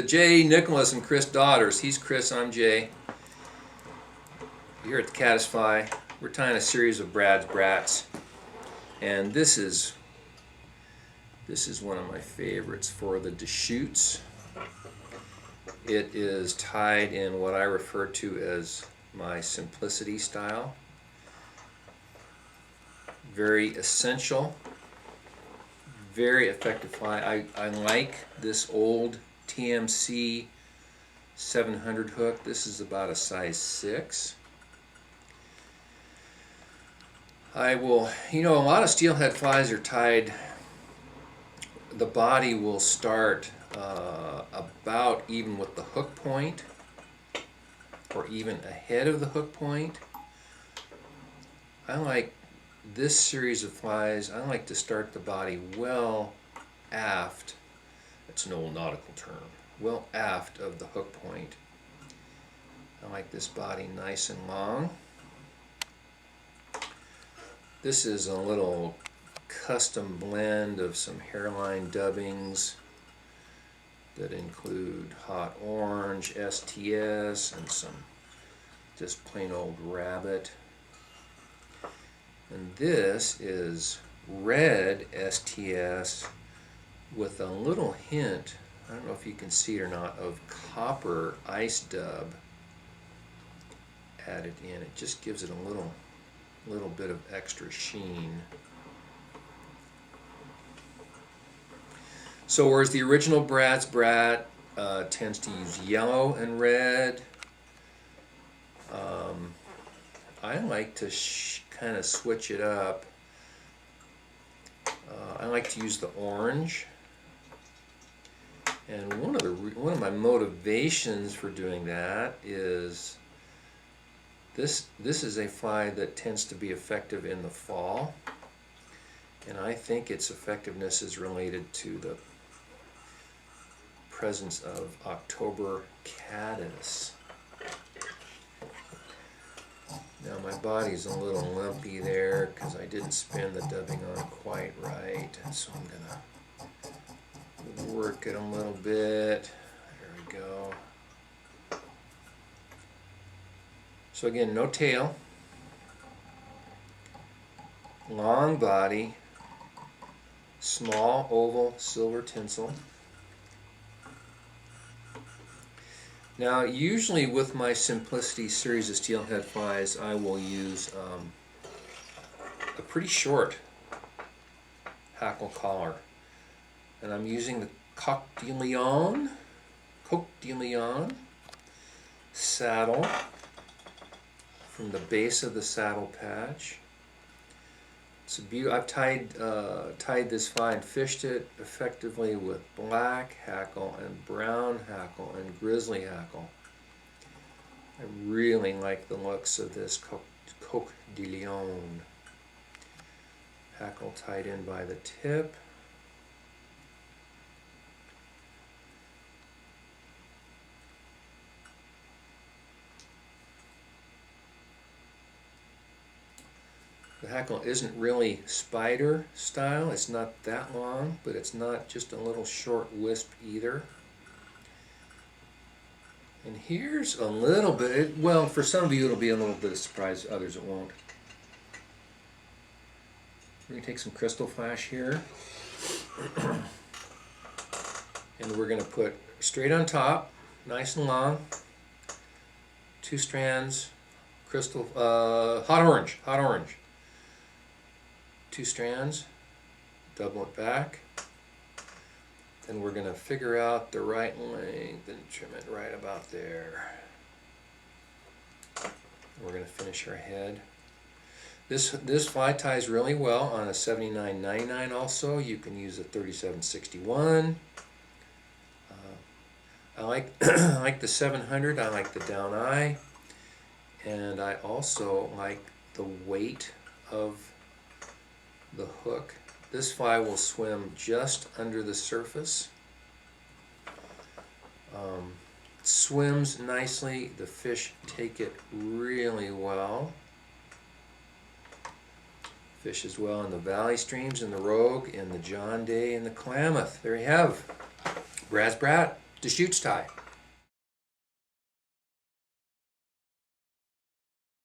Jay, Nicholas, and Chris Daughters. He's Chris, I'm Jay. Here at the Caddisfly, we're tying a series of Brad's Brats, and this is one of my favorites for the Deschutes. It is tied in what I refer to as my simplicity style. Very essential, very effective fly. I like this old TMC 700 hook. This is about a size 6. I will, a lot of steelhead flies are tied, the body will start about even with the hook point or even ahead of the hook point. I like this series of flies, I like to start the body well aft. It's an old nautical term. Well aft of the hook point. I like this body nice and long. This is a little custom blend of some hairline dubbings that include hot orange, STS, and some just plain old rabbit. And this is red STS with a little hint, I don't know if you can see it or not, of copper ice dub added in. It just gives it a little bit of extra sheen. So whereas the original Brat tends to use yellow and red, I like to kind of switch it up. I like to use the orange. And one of my motivations for doing that is this is a fly that tends to be effective in the fall, and I think its effectiveness is related to the presence of October caddis. Now my body's a little lumpy there because I didn't spin the dubbing on quite right, so I'm gonna work it a little bit. There we go. So again, no tail, long body, small oval silver tinsel. Now usually with my Simplicity series of steelhead flies, I will use a pretty short hackle collar. And I'm using the Coq de Leon saddle from the base of the saddle patch. It's I've tied this fly and fished it effectively with black hackle and brown hackle and grizzly hackle. I really like the looks of this Coq de Leon. Hackle tied in by the tip. The hackle isn't really spider style, it's not that long, but it's not just a little short wisp either. And here's a little bit, well, for some of you it'll be a little bit of surprise, others it won't. We're going to take some crystal flash here, and we're going to put straight on top, nice and long, 2 strands, crystal, hot orange. 2 strands, double it back. Then we're going to figure out the right length and trim it right about there. We're going to finish our head. This fly ties really well on a 79.99 also. You can use a 37.61. I like I like the 700. I like the down eye, and I also like the weight of the hook. This fly will swim just under the surface. Swims nicely. The fish take it really well. Fishes well in the valley streams, in the Rogue, in the John Day, and the Klamath. There you have Brad's Brat. Deschutes tie.